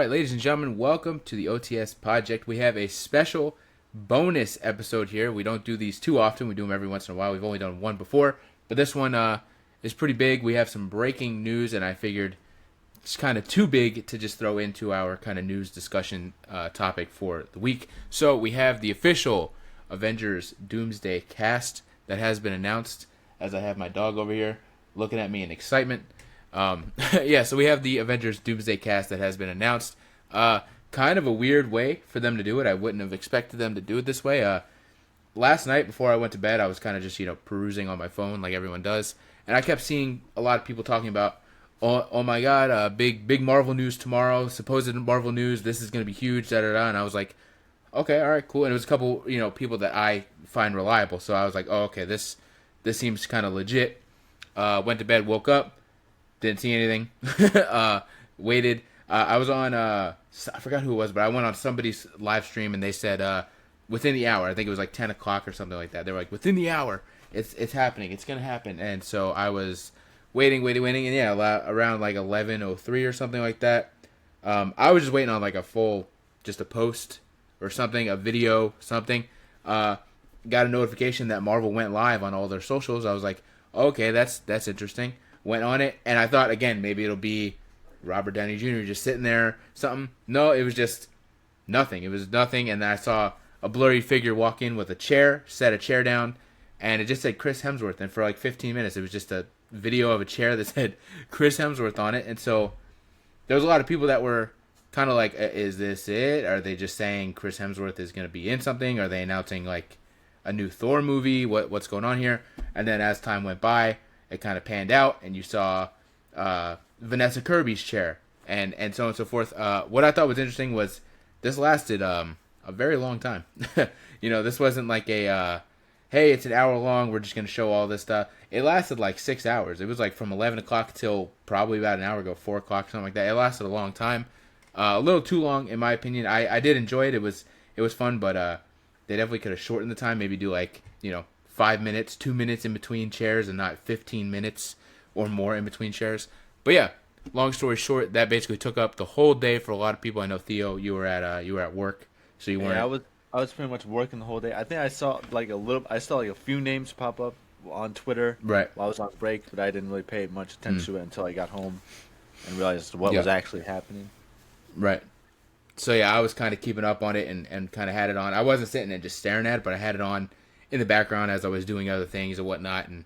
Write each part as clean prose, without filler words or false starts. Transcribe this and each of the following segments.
right, ladies and gentlemen, welcome to the OTS Project. We have a special bonus episode here. We don't do these too often. We do them every once in a while. We've only done one before, but this one is pretty big. We have some breaking news, and I figured it's kind of too big to just throw into our kind of news discussion topic for the week. So we have the official Avengers Doomsday cast that has been announced, as I have my dog over here looking at me in excitement. So we have the Avengers Doomsday cast that has been announced. Kind of a weird way for them to do it. I wouldn't have expected them to do it this way. Last night before I went to bed, I was kind of just, perusing on my phone like everyone does. And I kept seeing a lot of people talking about, oh my God, big Marvel news tomorrow, supposed Marvel news, this is going to be huge, da-da-da. And I was like, okay, all right, cool. And it was a couple, people that I find reliable. So I was like, oh, okay, this seems kind of legit. Went to bed, woke up. Didn't see anything. Waited. I was on, I forgot who it was, but I went on somebody's live stream and they said within the hour. I think it was like 10 o'clock or something like that. They were like, within the hour, it's happening. It's going to happen. And so I was waiting. And yeah, around like 11:03 or something like that. I was just waiting on like just a post or something, a video, something. Got a notification that Marvel went live on all their socials. I was like, okay, that's interesting. Went on it, and I thought, again, maybe it'll be Robert Downey Jr. just sitting there, something. No, it was just nothing. It was nothing, and then I saw a blurry figure walk in with a chair, set a chair down, and it just said Chris Hemsworth, and for like 15 minutes, it was just a video of a chair that said Chris Hemsworth on it, and so there was a lot of people that were kind of like, is this it? Are they just saying Chris Hemsworth is going to be in something? Are they announcing like a new Thor movie? What's going on here? And then as time went by, it kind of panned out, and you saw Vanessa Kirby's chair, and so on and so forth. What I thought was interesting was this lasted a very long time. This wasn't like a, hey, it's an hour long, we're just going to show all this stuff. It lasted like 6 hours. It was like from 11 o'clock till probably about an hour ago, 4 o'clock, something like that. It lasted a long time. A little too long, in my opinion. I did enjoy it. It was fun, but they definitely could have shortened the time. Maybe do like, 5 minutes, 2 minutes in between chairs, and not 15 minutes or more in between chairs. But yeah, long story short, that basically took up the whole day for a lot of people. I know, Theo, you were at work, so you weren't. Yeah, I was pretty much working the whole day. I think I saw like a few names pop up on Twitter right while I was on break, but I didn't really pay much attention to it until I got home and realized what was actually happening. Right. So yeah, I was kind of keeping up on it and kind of had it on. I wasn't sitting and just staring at it, but I had it on in the background as I was doing other things and whatnot. And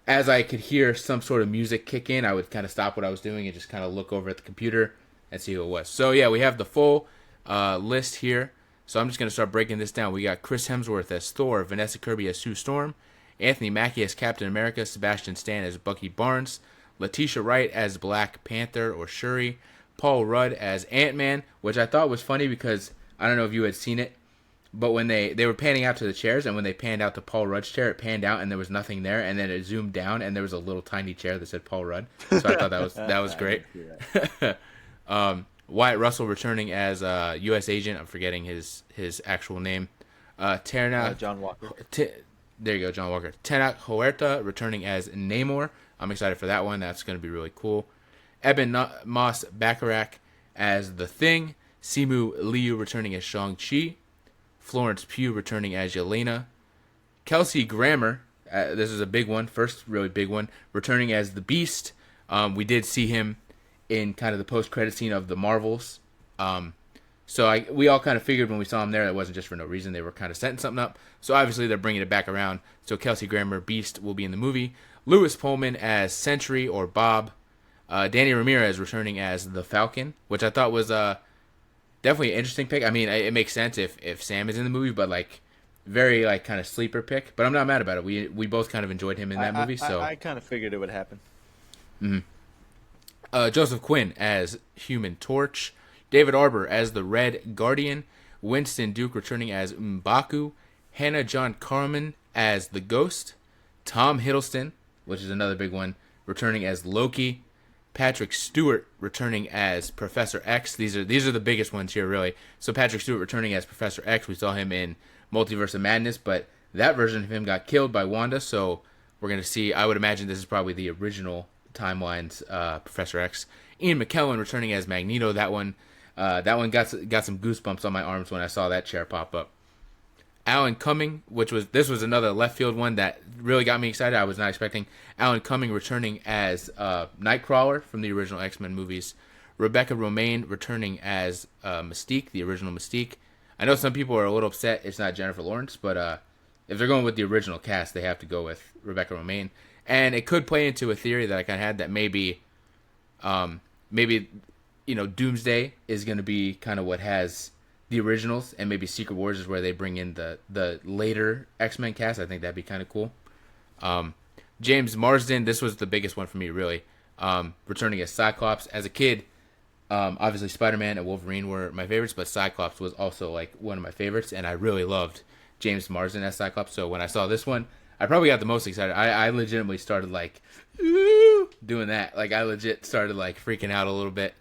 as I could hear some sort of music kick in, I would kind of stop what I was doing and just kind of look over at the computer and see who it was. So yeah, we have the full list here. So I'm just going to start breaking this down. We got Chris Hemsworth as Thor, Vanessa Kirby as Sue Storm, Anthony Mackie as Captain America, Sebastian Stan as Bucky Barnes, Letitia Wright as Black Panther or Shuri, Paul Rudd as Ant-Man, which I thought was funny because I don't know if you had seen it, but when they were panning out to the chairs, and when they panned out to Paul Rudd's chair, it panned out and there was nothing there, and then it zoomed down and there was a little tiny chair that said Paul Rudd. So I thought that was great. Wyatt Russell returning as U.S. agent. I'm forgetting his actual name. John Walker. There you go, John Walker. Tenoch Huerta returning as Namor. I'm excited for that one. That's going to be really cool. Eben Moss Bacharach as The Thing. Simu Liu returning as Shang-Chi. Florence Pugh returning as Yelena. Kelsey Grammer, this is a big one, first really big one, returning as the Beast. We did see him in kind of the post-credit scene of the Marvels. So we all kind of figured when we saw him there that it wasn't just for no reason. They were kind of setting something up. So obviously they're bringing it back around. So Kelsey Grammer, Beast, will be in the movie. Louis Pullman as Sentry or Bob. Danny Ramirez returning as the Falcon, which I thought was definitely an interesting pick. I mean, it makes sense if Sam is in the movie, but like very like kind of sleeper pick. But I'm not mad about it. We both kind of enjoyed him in that movie. So I kind of figured it would happen. Mm-hmm. Joseph Quinn as Human Torch. David Arbor as the Red Guardian. Winston Duke returning as M'Baku. Hannah John Carmen as the Ghost. Tom Hiddleston, which is another big one, returning as Loki. Patrick Stewart returning as Professor X. These are the biggest ones here, really. So Patrick Stewart returning as Professor X. We saw him in Multiverse of Madness, but that version of him got killed by Wanda, so we're going to see. I would imagine this is probably the original timeline's Professor X. Ian McKellen returning as Magneto. That one That one got some goosebumps on my arms when I saw that chair pop up. Alan Cumming, this was another left field one that really got me excited. I was not expecting Alan Cumming returning as Nightcrawler from the original X-Men movies. Rebecca Romijn returning as Mystique, the original Mystique. I know some people are a little upset it's not Jennifer Lawrence, but if they're going with the original cast, they have to go with Rebecca Romijn. And it could play into a theory that I kind of had that maybe Doomsday is going to be kind of what has the originals, and maybe Secret Wars is where they bring in the later X-Men cast. I think that'd be kind of cool. James Marsden, this was the biggest one for me, really. Returning as Cyclops. As a kid, obviously Spider-Man and Wolverine were my favorites, but Cyclops was also like one of my favorites, and I really loved James Marsden as Cyclops. So when I saw this one, I probably got the most excited. I legitimately started like doing that. Like I legit started like freaking out a little bit.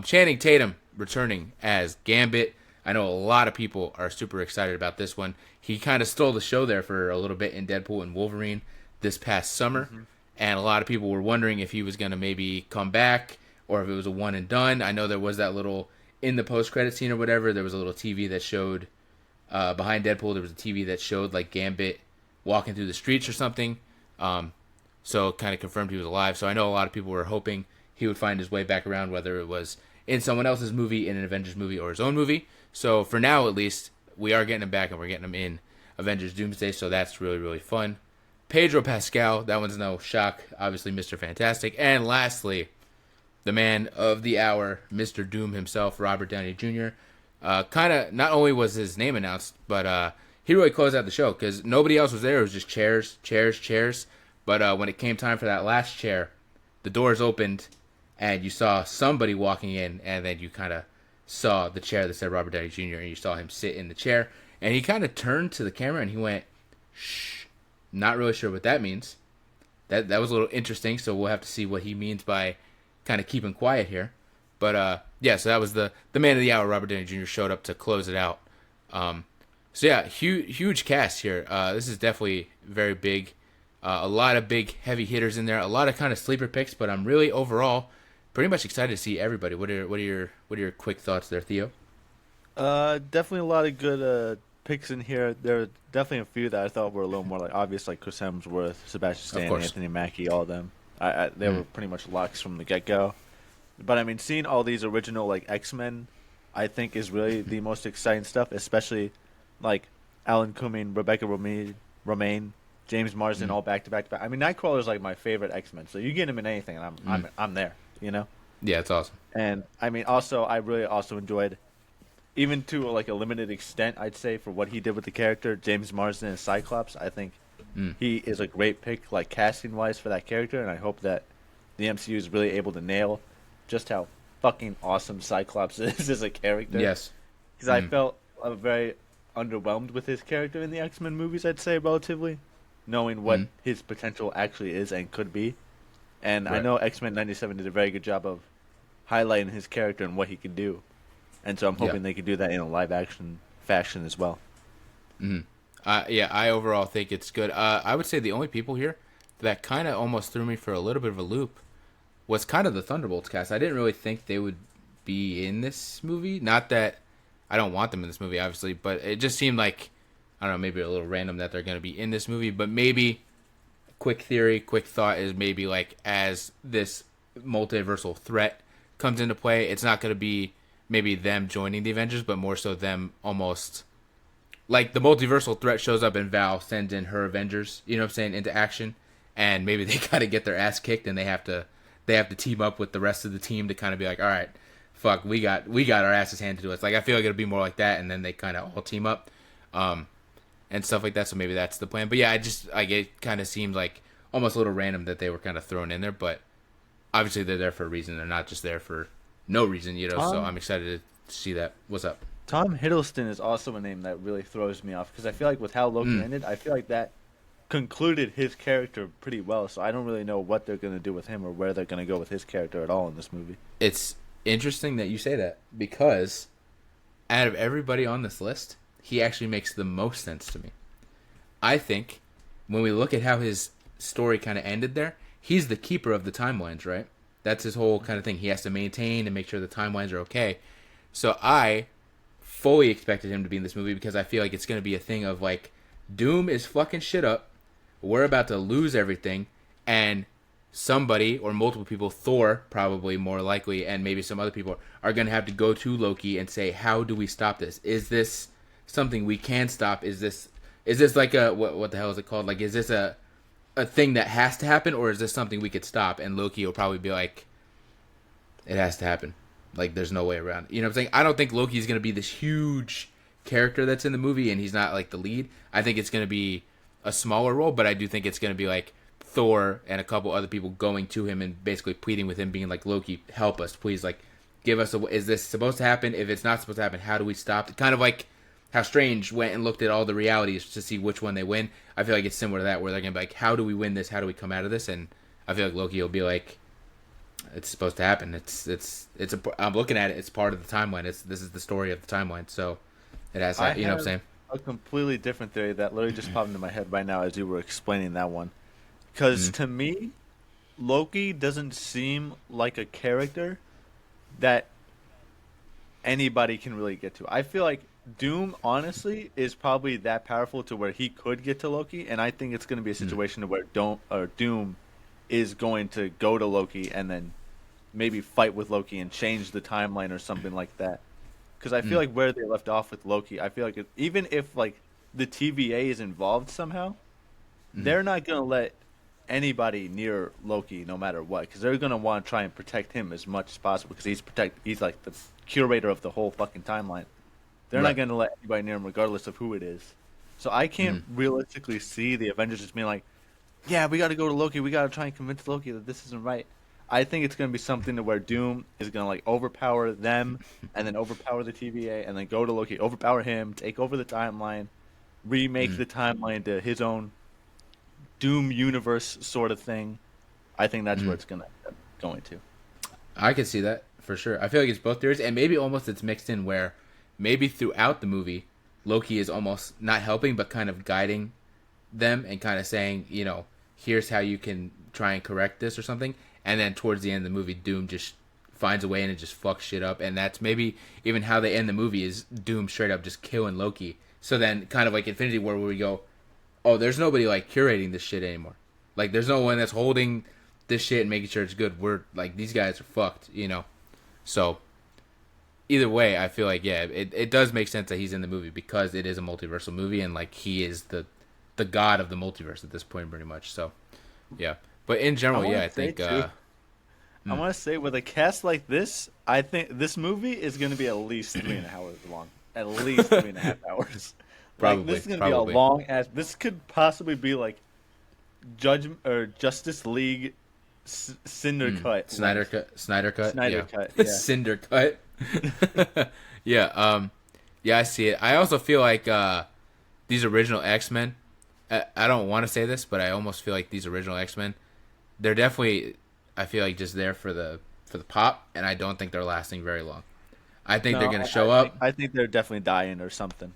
Channing Tatum returning as Gambit. I know a lot of people are super excited about this one. He kind of stole the show there for a little bit in Deadpool and Wolverine this past summer. Mm-hmm. And a lot of people were wondering if he was going to maybe come back or if it was a one and done. I know there was that little, in the post-credit scene or whatever, there was a little TV that showed, behind Deadpool, there was a TV that showed like Gambit walking through the streets or something. So it kind of confirmed he was alive. So I know a lot of people were hoping he would find his way back around, whether it was in someone else's movie, in an Avengers movie, or his own movie. So for now, at least, we are getting him back, and we're getting him in Avengers Doomsday, so that's really, really fun. Pedro Pascal, that one's no shock. Obviously, Mr. Fantastic. And lastly, the man of the hour, Mr. Doom himself, Robert Downey Jr. Kind of, not only was his name announced, but he really closed out the show, because nobody else was there. It was just chairs, chairs, chairs. But when it came time for that last chair, the doors opened, and you saw somebody walking in, and then you kind of saw the chair that said Robert Downey Jr., and you saw him sit in the chair, and he kind of turned to the camera, and he went, shh, not really sure what that means. That was a little interesting, so we'll have to see what he means by kind of keeping quiet here. But, yeah, so that was the man of the hour, Robert Downey Jr., showed up to close it out. So, yeah, huge cast here. This is definitely very big. A lot of big, heavy hitters in there. A lot of kind of sleeper picks, but I'm really, overall, pretty much excited to see everybody. What are your quick thoughts there, Theo? Definitely a lot of good picks in here. There are definitely a few that I thought were a little more like obvious, like Chris Hemsworth, Sebastian Stan, Anthony Mackie, all of them. They were pretty much locks from the get-go. But I mean, seeing all these original like X-Men, I think is really the most exciting stuff. Especially like Alan Cumming, Rebecca Romijn, James Marsden, all back to back to back. I mean, Nightcrawler is like my favorite X-Men. So you get him in anything, and I'm there. You know? Yeah, it's awesome. And I mean, also, I really also enjoyed, even to like a limited extent, I'd say, for what he did with the character, James Marsden as Cyclops. I think he is a great pick, like casting wise, for that character, and I hope that the MCU is really able to nail just how fucking awesome Cyclops is as a character. Yes, because I felt very underwhelmed with his character in the X-Men movies. I'd say relatively, knowing what his potential actually is and could be. And right. I know X-Men 97 did a very good job of highlighting his character and what he could do. And so I'm hoping they could do that in a live-action fashion as well. Yeah, I overall think it's good. I would say the only people here that kind of almost threw me for a little bit of a loop was kind of the Thunderbolts cast. I didn't really think they would be in this movie. Not that I don't want them in this movie, obviously, but it just seemed like, I don't know, maybe a little random that they're going to be in this movie, but maybe... Quick theory, quick thought is maybe like as this multiversal threat comes into play, it's not going to be maybe them joining the Avengers, but more so them almost like the multiversal threat shows up and Val sends in her Avengers, you know what I'm saying, into action, and maybe they got to get their ass kicked and they have to team up with the rest of the team to kind of be like, all right, fuck, we got our asses handed to us. Like I feel like it'll be more like that, and then they kind of all team up. And stuff like that, so maybe that's the plan. But yeah, it kind of seemed like almost a little random that they were kind of thrown in there, but obviously they're there for a reason. They're not just there for no reason, you know, so I'm excited to see that. What's up? Tom Hiddleston is also a name that really throws me off, because I feel like with how Loki ended, I feel like that concluded his character pretty well, so I don't really know what they're going to do with him or where they're going to go with his character at all in this movie. It's interesting that you say that, because out of everybody on this list, he actually makes the most sense to me. I think when we look at how his story kind of ended there, he's the keeper of the timelines, right? That's his whole kind of thing. He has to maintain and make sure the timelines are okay. So I fully expected him to be in this movie because I feel like it's going to be a thing of like Doom is fucking shit up. We're about to lose everything, and somebody or multiple people, Thor probably more likely, and maybe some other people are going to have to go to Loki and say, how do we stop this? Is this something we can stop? Is this like a what the hell is it called? Like, is this a thing that has to happen, or is this something we could stop? And Loki will probably be like, it has to happen. Like, there's no way around it. You know what I'm saying? I don't think Loki's going to be this huge character that's in the movie, and he's not like the lead. I think it's going to be a smaller role, but I do think it's going to be like Thor and a couple other people going to him and basically pleading with him, being like, Loki, help us, please. Like, give us is this supposed to happen? If it's not supposed to happen, how do we stop it? Kind of like how Strange went and looked at all the realities to see which one they win. I feel like it's similar to that, where they're going to be like, how do we win this? How do we come out of this? And I feel like Loki will be like, it's supposed to happen. I'm looking at it. It's part of the timeline. This is the story of the timeline. So it has, you know what I'm saying? A completely different theory that literally just popped into my head right now as you were explaining that one. Because to me, Loki doesn't seem like a character that anybody can really get to. I feel like Doom, honestly, is probably that powerful to where he could get to Loki, and I think it's going to be a situation where Doom is going to go to Loki and then maybe fight with Loki and change the timeline or something like that. Because I feel like where they left off with Loki, I feel like even if like the TVA is involved somehow, they're not going to let anybody near Loki no matter what, because they're going to want to try and protect him as much as possible because he's like the curator of the whole fucking timeline. They're not going to let anybody near him regardless of who it is. So I can't realistically see the Avengers just being like, yeah, we got to go to Loki. We got to try and convince Loki that this isn't right. I think it's going to be something to where Doom is going to like overpower them and then overpower the TVA and then go to Loki, overpower him, take over the timeline, remake the timeline to his own Doom universe sort of thing. I think that's where it's going to end up going to. I can see that for sure. I feel like it's both theories, and maybe almost it's mixed in where maybe throughout the movie, Loki is almost not helping but kind of guiding them and kind of saying, you know, here's how you can try and correct this or something. And then towards the end of the movie, Doom just finds a way and it just fucks shit up. And that's maybe even how they end the movie is Doom straight up just killing Loki. So then kind of like Infinity War where we go, oh, there's nobody like curating this shit anymore. Like there's no one that's holding this shit and making sure it's good. We're like, these guys are fucked, you know? So either way, I feel like, yeah, it does make sense that he's in the movie because it is a multiversal movie and like he is the god of the multiverse at this point pretty much. So yeah. But in general, I think I want to say with a cast like this, I think this movie is going to be at least 3.5 hours long. At least 3.5 hours. Probably. Like, this is going to be a long ass. This could possibly be like Justice League Cinder Cut. Snyder Cut. Cut. Yeah. Cinder Cut. Yeah. Yeah, I see it. I also feel like these original X-Men. I don't want to say this, but I almost feel like these original X-Men, they're definitely, I feel like, just there for the pop, and I don't think they're lasting very long. I think they're going to show up. I think they're definitely dying or something.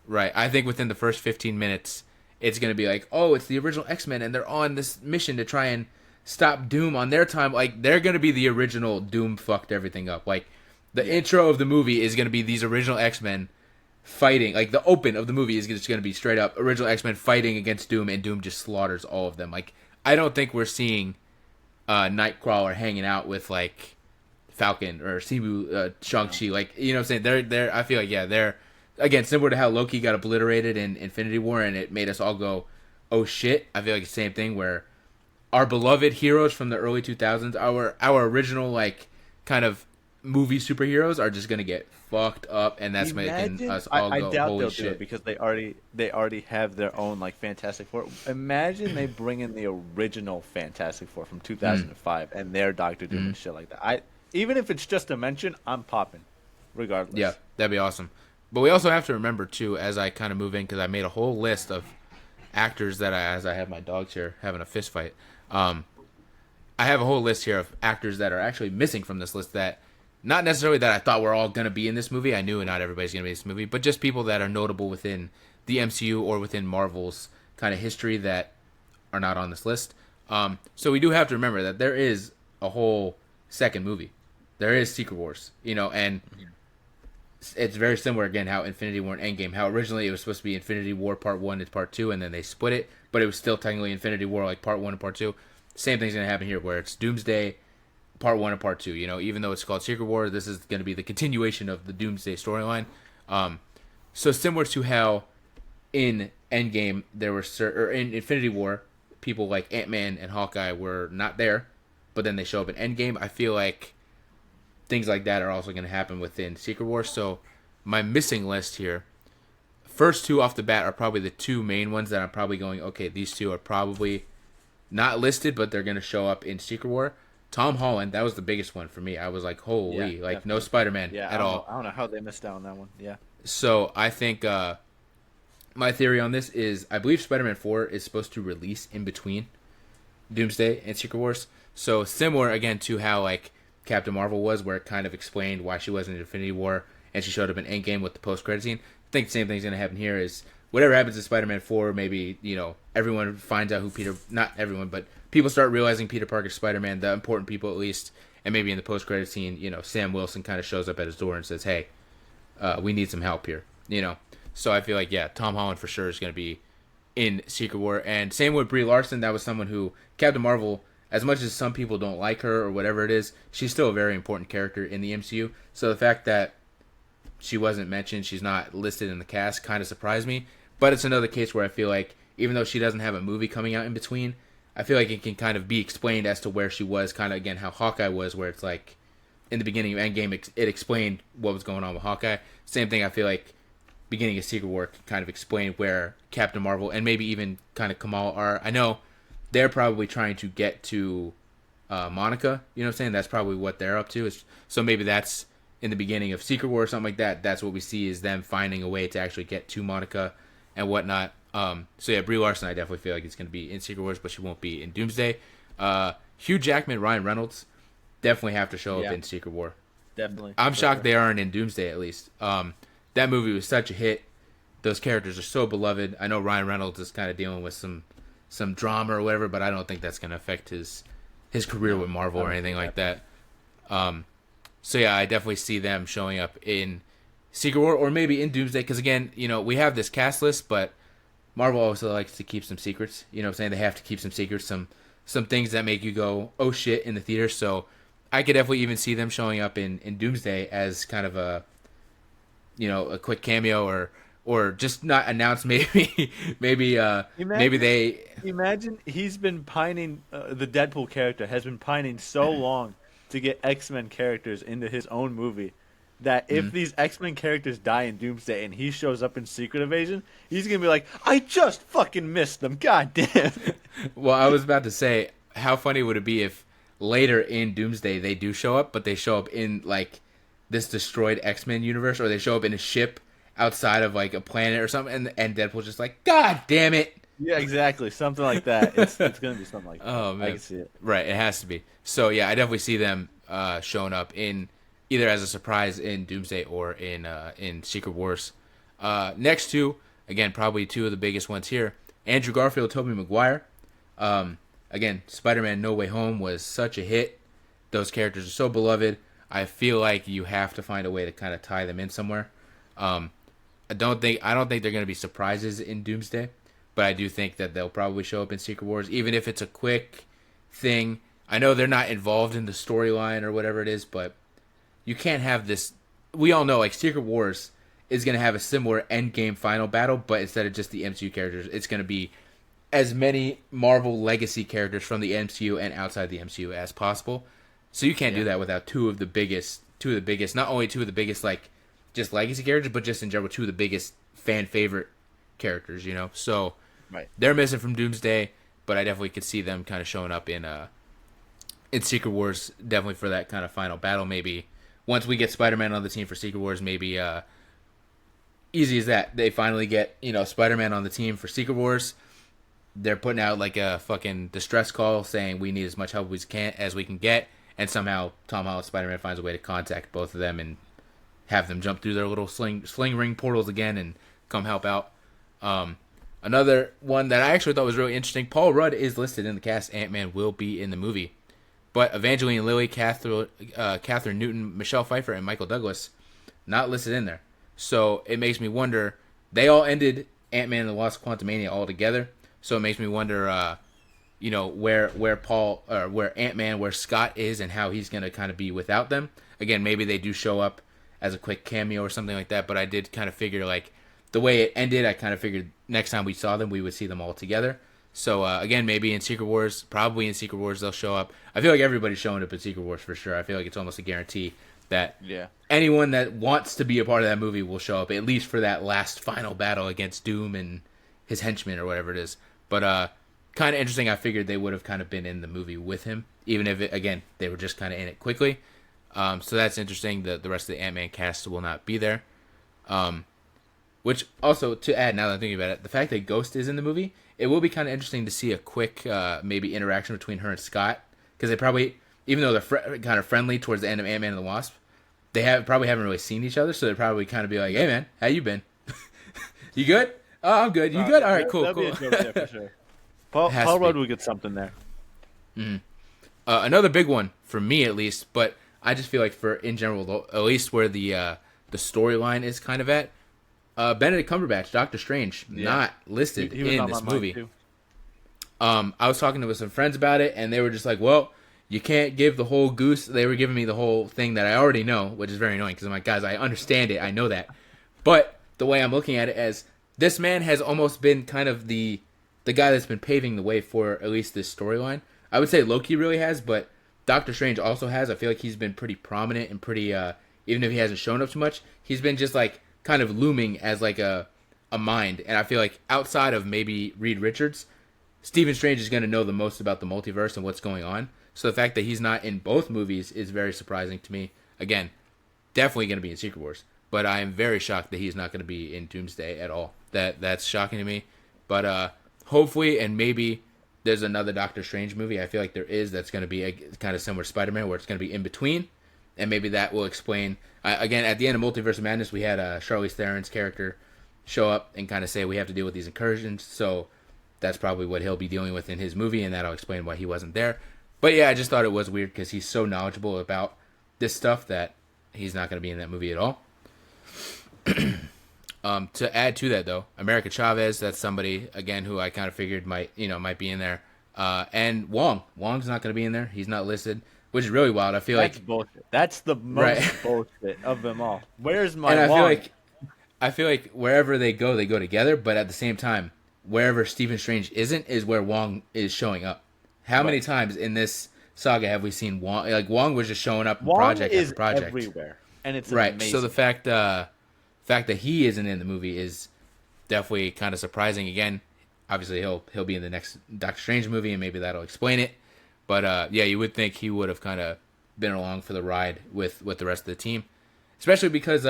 Right. I think within the first 15 minutes, it's going to be like, oh, it's the original X-Men, and they're on this mission to try and stop Doom on their time. Like, they're going to be the original Doom fucked everything up. Like, the intro of the movie is going to be these original X-Men fighting. Like, the open of the movie is just going to be straight up original X-Men fighting against Doom, and Doom just slaughters all of them. Like, I don't think we're seeing Nightcrawler hanging out with, like, Falcon or Simu, Shang-Chi. Like, you know what I'm saying? They're I feel like, yeah, they're, again, similar to how Loki got obliterated in Infinity War and it made us all go, oh shit. I feel like the same thing where our beloved heroes from the early 2000s, our original, like, kind of movie superheroes are just gonna get fucked up, and that's making us all go, I doubt holy they'll shit. do it because they already have their own, like, Fantastic Four. Imagine they bring in the original Fantastic Four from 2005 and their Doctor Doom and shit like that. Even if it's just a mention, I'm popping, regardless. Yeah, that'd be awesome. But we also have to remember, too, as I kind of move in, because I made a whole list of actors that as I have my dogs here having a fist fight, I have a whole list here of actors that are actually missing from this list that, not necessarily that I thought were all going to be in this movie. I knew not everybody's going to be in this movie, but just people that are notable within the MCU or within Marvel's kind of history that are not on this list. So we do have to remember that there is a whole second movie. There is Secret Wars, you know, and it's very similar again how Infinity War and Endgame, how originally it was supposed to be Infinity War Part 1 and Part 2, and then they split it, but it was still technically Infinity War, like Part 1 and Part 2. Same thing's going to happen here, where it's Doomsday Part 1 and Part 2. You know, even though it's called Secret War, this is going to be the continuation of the Doomsday storyline. So similar to how in Endgame there were or in Infinity War, people like Ant-Man and Hawkeye were not there, but then they show up in Endgame. I feel like things like that are also going to happen within Secret War. So my missing list here, first two off the bat are probably the two main ones that I'm probably going, okay, these two are probably not listed, but they're going to show up in Secret War. Tom Holland, that was the biggest one for me. I was like, holy, like definitely. No Spider-Man at all. I don't know how they missed out on that one. Yeah. So I think my theory on this is I believe Spider-Man 4 is supposed to release in between Doomsday and Secret Wars. So similar, again, to how like Captain Marvel was, where it kind of explained why she wasn't in Infinity War and she showed up in Endgame with the post-credit scene. I think the same thing's going to happen here is whatever happens in Spider-Man 4, maybe, you know, everyone finds out who not everyone, but people start realizing Peter Parker's Spider-Man, the important people at least, and maybe in the post-credit scene, you know, Sam Wilson kind of shows up at his door and says, hey, we need some help here, you know. So I feel like, yeah, Tom Holland for sure is going to be in Secret War. And same with Brie Larson. That was someone who, Captain Marvel, as much as some people don't like her or whatever it is, she's still a very important character in the MCU. So the fact that she wasn't mentioned, she's not listed in the cast, kind of surprised me. But it's another case where I feel like, even though she doesn't have a movie coming out in between, I feel like it can kind of be explained as to where she was, kind of, again, how Hawkeye was, where it's like, in the beginning of Endgame, it explained what was going on with Hawkeye. Same thing, I feel like, beginning of Secret War kind of explained where Captain Marvel and maybe even kind of Kamala are. I know they're probably trying to get to Monica, you know what I'm saying? That's probably what they're up to. So maybe that's in the beginning of Secret War or something like that. That's what we see is them finding a way to actually get to Monica and whatnot. So yeah, Brie Larson, I definitely feel like it's going to be in Secret Wars, but she won't be in Doomsday. Hugh Jackman, Ryan Reynolds definitely have to show up in Secret War. Definitely. I'm shocked they aren't in Doomsday at least. That movie was such a hit. Those characters are so beloved. I know Ryan Reynolds is kind of dealing with some drama or whatever, but I don't think that's going to affect his career with Marvel or anything like that. So yeah, I definitely see them showing up in Secret War or maybe in Doomsday because, again, you know, we have this cast list, but Marvel also likes to keep some secrets. You know what I'm saying? They have to keep some secrets, some things that make you go, oh shit, in the theater. So I could definitely even see them showing up in Doomsday as kind of a, you know, a quick cameo or just not announced. Maybe they imagine he's been pining. The Deadpool character has been pining so long to get X-Men characters into his own movie that if these X-Men characters die in Doomsday and he shows up in Secret Invasion, he's gonna be like, I just fucking missed them. God damn. Well, I was about to say, how funny would it be if later in Doomsday they do show up, but they show up in like this destroyed X-Men universe, or they show up in a ship outside of like a planet or something, and Deadpool's just like, God damn it. Yeah, exactly. Something like that. It's gonna be something like that. Oh man, I can see it. Right, it has to be. So yeah, I definitely see them showing up in either as a surprise in Doomsday or in Secret Wars. Next two, again, probably two of the biggest ones here. Andrew Garfield, Tobey Maguire. Again, Spider-Man No Way Home was such a hit. Those characters are so beloved. I feel like you have to find a way to kind of tie them in somewhere. I don't think they're going to be surprises in Doomsday, but I do think that they'll probably show up in Secret Wars, even if it's a quick thing. I know they're not involved in the storyline or whatever it is, but you can't have this. We all know, like, Secret Wars is going to have a similar endgame final battle, but instead of just the MCU characters, it's going to be as many Marvel legacy characters from the MCU and outside the MCU as possible. So you can't do that without two of the biggest, not only two of the biggest, like, just legacy characters, but just in general, two of the biggest fan favorite characters, you know? So they're missing from Doomsday, but I definitely could see them kind of showing up in Secret Wars, definitely for that kind of final battle. Maybe once we get Spider-Man on the team for Secret Wars, maybe easy as that. They finally get, you know, Spider-Man on the team for Secret Wars. They're putting out like a fucking distress call saying we need as much help as we can get, and somehow Tom Holland Spider-Man finds a way to contact both of them and have them jump through their little sling ring portals again and come help out. Another one that I actually thought was really interesting, Paul Rudd is listed in the cast. Ant-Man will be in the movie. But Evangeline Lilly, Catherine Newton, Michelle Pfeiffer, and Michael Douglas not listed in there. So it makes me wonder. They all ended Ant-Man and the Wasp: Quantumania all together. So it makes me wonder, where Paul or where Ant-Man, where Scott is, and how he's gonna kind of be without them. Again, maybe they do show up as a quick cameo or something like that. But I did kind of figure, like, the way it ended, I kind of figured next time we saw them, we would see them all together. So again, maybe in Secret Wars, probably in Secret Wars they'll show up. I feel like everybody's showing up in Secret Wars for sure. I feel like it's almost a guarantee that anyone that wants to be a part of that movie will show up, at least for that last final battle against Doom and his henchmen or whatever it is. But kind of interesting. I figured they would have kind of been in the movie with him, even if they were just kind of in it quickly. So that's interesting. The rest of the Ant-Man cast will not be there. Which also, to add, now that I'm thinking about it, the fact that Ghost is in the movie, it will be kind of interesting to see a quick maybe interaction between her and Scott, because they probably, even though they're kind of friendly towards the end of Ant-Man and the Wasp, they probably haven't really seen each other, so they'd probably kind of be like, "Hey man, how you been? You good? Oh, I'm good. You good? All right, cool, cool." Be a joke there for sure. Paul Rudd would get something there. Mm-hmm. Another big one for me, at least, but I just feel like for in general, at least where the storyline is kind of at. Benedict Cumberbatch, Doctor Strange, not listed in this movie. I was talking with some friends about it, and they were just like, "Well, you can't give the whole goose." They were giving me the whole thing that I already know, which is very annoying because I'm like, "Guys, I understand it, I know that," but the way I'm looking at it as this man has almost been kind of the guy that's been paving the way for at least this storyline. I would say Loki really has, but Doctor Strange also has. I feel like he's been pretty prominent and pretty, even if he hasn't shown up too much, he's been just like kind of looming as like a mind. And I feel like outside of maybe Reed Richards, Stephen Strange is going to know the most about the multiverse and what's going on. So the fact that he's not in both movies is very surprising to me. Again, definitely going to be in Secret Wars, but I am very shocked that he's not going to be in Doomsday at all. That's shocking to me. But hopefully, and maybe there's another Doctor Strange movie. I feel like there is, that's going to be kind of similar to Spider-Man, where it's going to be in between, and maybe that will explain. Again, at the end of Multiverse of Madness, we had Charlize Theron's character show up and kind of say we have to deal with these incursions, so that's probably what he'll be dealing with in his movie, and that'll explain why he wasn't there. But yeah, I just thought it was weird because he's so knowledgeable about this stuff that he's not going to be in that movie at all. To add to that, though, America Chavez, that's somebody, again, who I kind of figured might be in there. And Wong's not going to be in there. He's not listed, which is really wild. I feel that's like bullshit. That's the most bullshit of them all. Where's my Wong? I feel like wherever they go together. But at the same time, wherever Stephen Strange isn't is where Wong is showing up. How many times in this saga have we seen Wong? Like, Wong was just showing up in project after project. Everywhere, and it's right. Amazing. So the fact that he isn't in the movie is definitely kind of surprising. Again, obviously he'll be in the next Doctor Strange movie, and maybe that'll explain it. But yeah, you would think he would have kind of been along for the ride with the rest of the team, especially because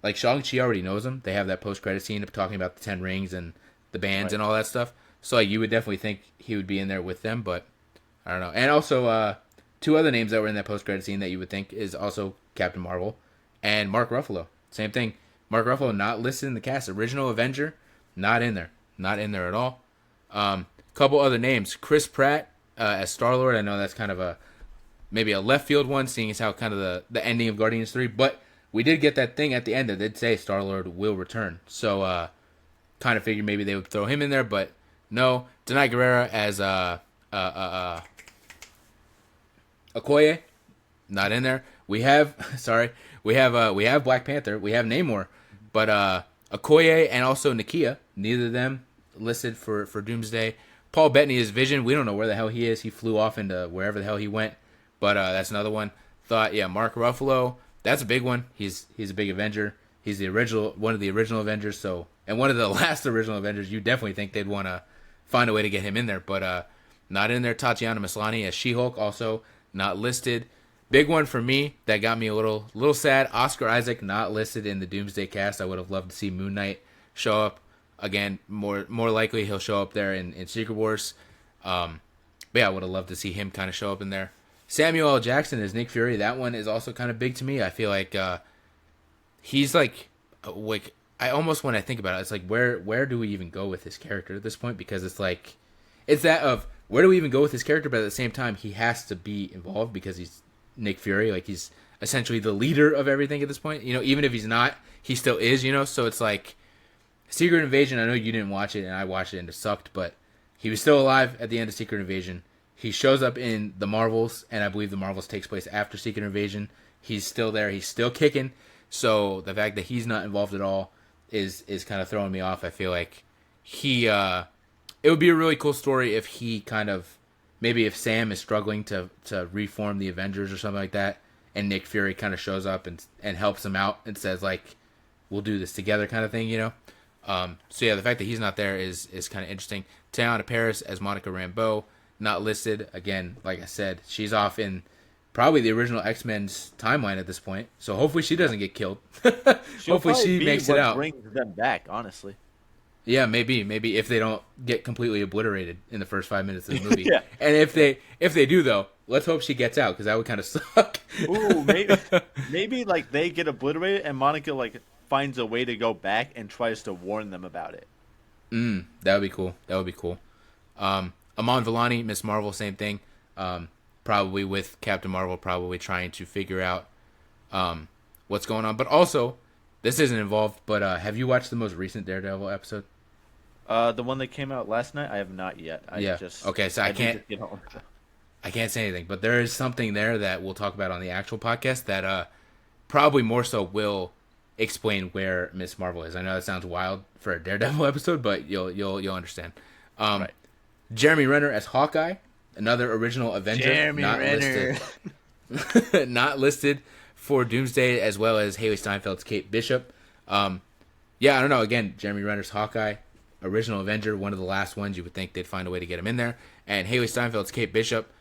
like Shang-Chi already knows him. They have that post-credit scene of talking about the 10 rings and the bands and all that stuff. So like, you would definitely think he would be in there with them, but I don't know. And also two other names that were in that post-credit scene that you would think is also Captain Marvel and Mark Ruffalo. Same thing. Mark Ruffalo not listed in the cast. Original Avenger, not in there. Not in there at all. Couple other names. Chris Pratt as Star-Lord. I know that's kind of maybe a left field one, seeing as how kind of the ending of Guardians 3. But we did get that thing at the end that did say Star-Lord will return. So kind of figured maybe they would throw him in there, but no. Denai Guerrera as Okoye, not in there. We have Black Panther. We have Namor. But Okoye and also Nakia, neither of them listed for Doomsday. Paul Bettany is Vision. We don't know where the hell he is. He flew off into wherever the hell he went. But that's another one. Thought, yeah, Mark Ruffalo. That's a big one. He's a big Avenger. He's one of the original Avengers. So, and one of the last original Avengers. You definitely think they'd want to find a way to get him in there. But not in there. Tatiana Maslany as She-Hulk, also not listed. Big one for me that got me a little sad. Oscar Isaac not listed in the Doomsday cast. I would have loved to see Moon Knight show up. Again, more likely he'll show up there in Secret Wars. But yeah, I would have loved to see him kind of show up in there. Samuel L. Jackson as Nick Fury. That one is also kind of big to me. I feel like he's like I almost, when I think about it, it's like where do we even go with this character at this point? Because it's like it's that of where do we even go with this character, but at the same time he has to be involved because he's Nick Fury. Like essentially the leader of everything at this point. You know, even if he's not, he still is. You know, so it's like Secret Invasion. I know you didn't watch it, and I watched it, and it sucked, but he was still alive at the end of Secret Invasion. He shows up in the Marvels, and I believe the Marvels takes place after Secret Invasion. He's still there. He's still kicking. So the fact that he's not involved at all is kind of throwing me off. I feel like it would be a really cool story if he kind of, maybe if Sam is struggling to reform the Avengers or something like that, and Nick Fury kind of shows up and helps him out and says, like, we'll do this together kind of thing, you know? So yeah, the fact that he's not there is kind of interesting. Teyana Paris as Monica Rambeau, not listed. Again, like I said, she's off in probably the original X-Men's timeline at this point. So hopefully she doesn't get killed. Hopefully she makes it out. Brings them back, honestly. Yeah, maybe if they don't get completely obliterated in the first 5 minutes of the movie. Yeah. And if they do though, let's hope she gets out, because that would kind of suck. Ooh, maybe like they get obliterated and Monica like finds a way to go back and tries to warn them about it. That would be cool. Amon Villani, Miss Marvel, same thing. Probably with Captain Marvel, probably trying to figure out what's going on. But also, this isn't involved, but have you watched the most recent Daredevil episode? The one that came out last night? I have not yet. Okay, so I can't say anything, but there is something there that we'll talk about on the actual podcast that probably more so will explain where Miss Marvel is. I know that sounds wild for a Daredevil episode, but you'll understand. Right. Jeremy Renner as Hawkeye, another original Avenger. Jeremy Renner. Not listed for Doomsday, as well as Haley Steinfeld's Kate Bishop. I don't know. Again, Jeremy Renner's Hawkeye, original Avenger, one of the last ones. You would think they'd find a way to get him in there. And Haley Steinfeld's Kate Bishop,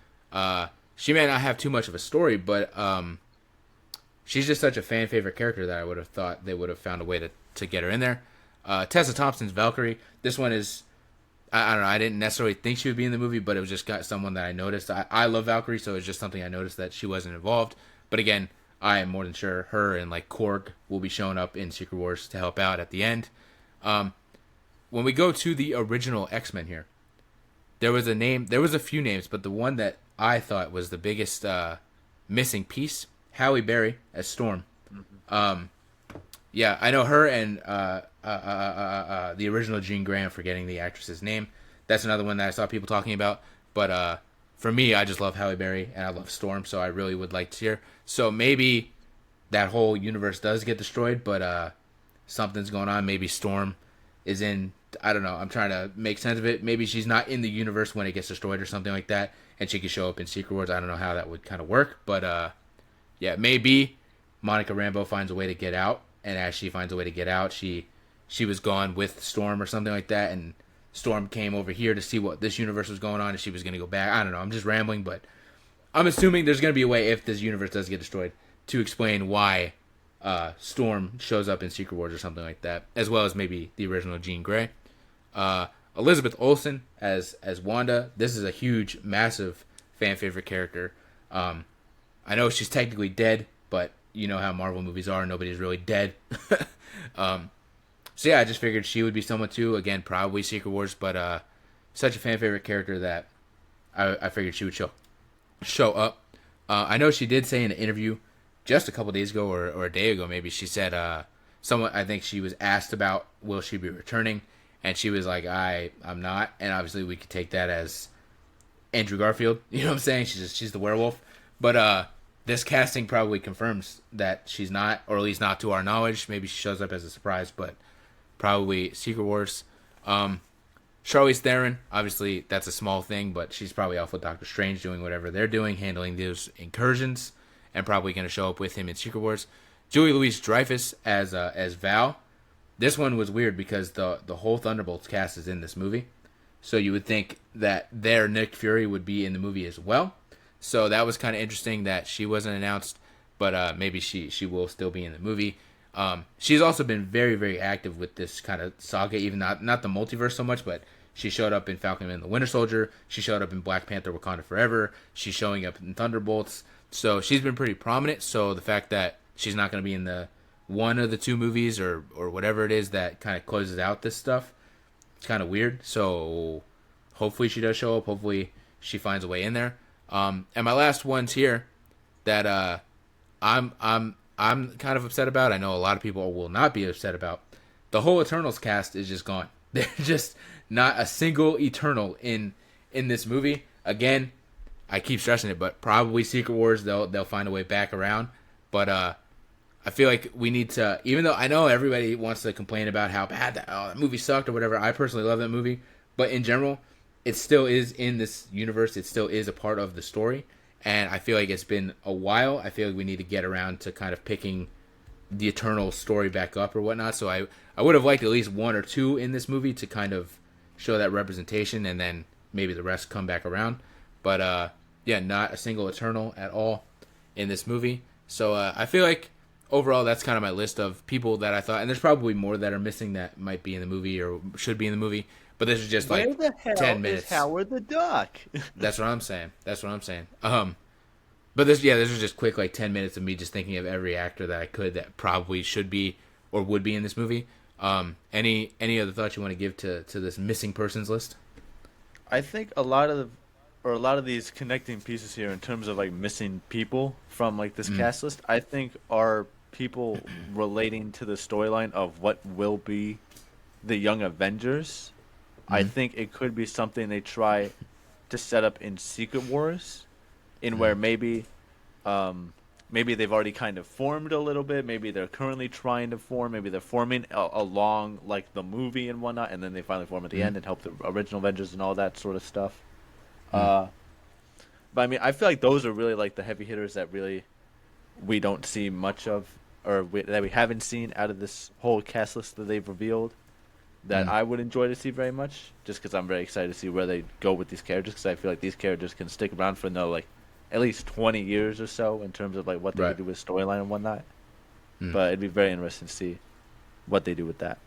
she may not have too much of a story, but she's just such a fan favorite character that I would have thought they would have found a way to get her in there. Tessa Thompson's Valkyrie. This one is, I don't know, I didn't necessarily think she would be in the movie, but it was just got someone that I noticed. I love Valkyrie, so it's just something I noticed that she wasn't involved. But again, I am more than sure her and like Korg will be showing up in Secret Wars to help out at the end. When we go to the original X-Men here, there was a few names, but the one that I thought was the biggest missing piece, Halle Berry as Storm. Mm-hmm. I know her and the original Jean Grey. I'm forgetting the actress's name. That's another one that I saw people talking about. But for me, I just love Halle Berry and I love Storm, so I really would like to see her. So maybe that whole universe does get destroyed, but something's going on. Maybe Storm is in, I don't know, I'm trying to make sense of it. Maybe she's not in the universe when it gets destroyed or something like that, and she could show up in Secret Wars. I don't know how that would kind of work, but maybe Monica Rambeau finds a way to get out, and as she finds a way to get out, she was gone with Storm or something like that, and Storm came over here to see what this universe was going on, and she was going to go back. I don't know, I'm just rambling, but I'm assuming there's going to be a way, if this universe does get destroyed, to explain why Storm shows up in Secret Wars or something like that, as well as maybe the original Jean Grey. Elizabeth Olsen as Wanda. This is a huge, massive fan favorite character. I know she's technically dead, but you know how Marvel movies are. Nobody's really dead. So yeah, I just figured she would be someone too. Again, probably Secret Wars, but such a fan favorite character that I figured she would show up. I know she did say in an interview just a couple days ago or a day ago, maybe, she said I think she was asked about will she be returning, and she was like, I'm not. And obviously we could take that as Andrew Garfield. You know what I'm saying? She's the werewolf. But this casting probably confirms that she's not, or at least not to our knowledge. Maybe she shows up as a surprise, but probably Secret Wars. Charlize Theron, obviously that's a small thing, but she's probably off with Doctor Strange doing whatever they're doing, handling those incursions, and probably going to show up with him in Secret Wars. Julie Louis-Dreyfus as Val. This one was weird because the whole Thunderbolts cast is in this movie, so you would think that their Nick Fury would be in the movie as well. So that was kind of interesting that she wasn't announced, but maybe she will still be in the movie. She's also been very, very active with this kind of saga, even not the multiverse so much, but she showed up in Falcon and the Winter Soldier. She showed up in Black Panther Wakanda Forever. She's showing up in Thunderbolts. So she's been pretty prominent. So the fact that she's not going to be in the one of the two movies or whatever it is that kind of closes out this stuff, it's kind of weird. So hopefully she does show up. Hopefully she finds a way in there. And my last ones here that I'm kind of upset about. I know a lot of people will not be upset about. The whole Eternals cast is just gone. There's just not a single Eternal in this movie. Again, I keep stressing it, but probably Secret Wars they'll find a way back around. But I feel like we need to, even though I know everybody wants to complain about how bad that movie sucked or whatever. I personally love that movie, but in general, it still is in this universe. It still is a part of the story, and I feel like it's been a while. I feel like we need to get around to kind of picking the Eternal story back up or whatnot. So I would have liked at least one or two in this movie to kind of show that representation, and then maybe the rest come back around. But yeah, not a single Eternal at all in this movie. So I feel like overall that's kind of my list of people that I thought, and there's probably more that are missing that might be in the movie or should be in the movie. But this is just like Where the hell 10 minutes. Is Howard the Duck? That's what I'm saying. But this was just quick, like 10 minutes of me just thinking of every actor that I could that probably should be or would be in this movie. Any other thoughts you want to give to this missing persons list? I think a lot of these connecting pieces here in terms of like missing people from like this cast list, I think are people relating to the storyline of what will be the Young Avengers. I think it could be something they try to set up in Secret Wars, in where maybe they've already kind of formed a little bit. Maybe they're currently trying to form. Maybe they're forming along like the movie and whatnot, and then they finally form at the end and help the original Avengers and all that sort of stuff. But I mean, I feel like those are really like the heavy hitters that really we don't see much of, or that we haven't seen out of this whole cast list that they've revealed. That I would enjoy to see very much, just because I'm very excited to see where they go with these characters. Because I feel like these characters can stick around for another like at least 20 years or so in terms of like what they could do with storyline and whatnot. But it'd be very interesting to see what they do with that.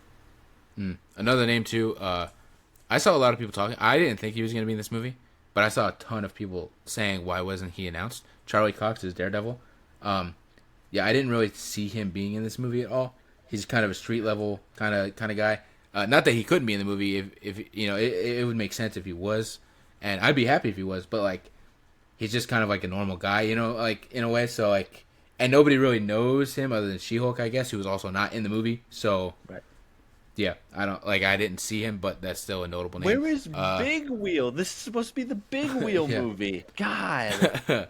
Another name too. I saw a lot of people talking. I didn't think he was going to be in this movie, but I saw a ton of people saying why wasn't he announced. Charlie Cox is Daredevil. Yeah, I didn't really see him being in this movie at all. He's kind of a street level kind of guy. Not that he couldn't be in the movie. If you know, it would make sense if he was, and I'd be happy if he was. But like, he's just kind of like a normal guy, you know, like in a way. So like, and nobody really knows him other than She-Hulk, I guess, who was also not in the movie. So yeah, I didn't see him, but that's still a notable name. Where is Big Wheel? This is supposed to be the Big Wheel movie. God.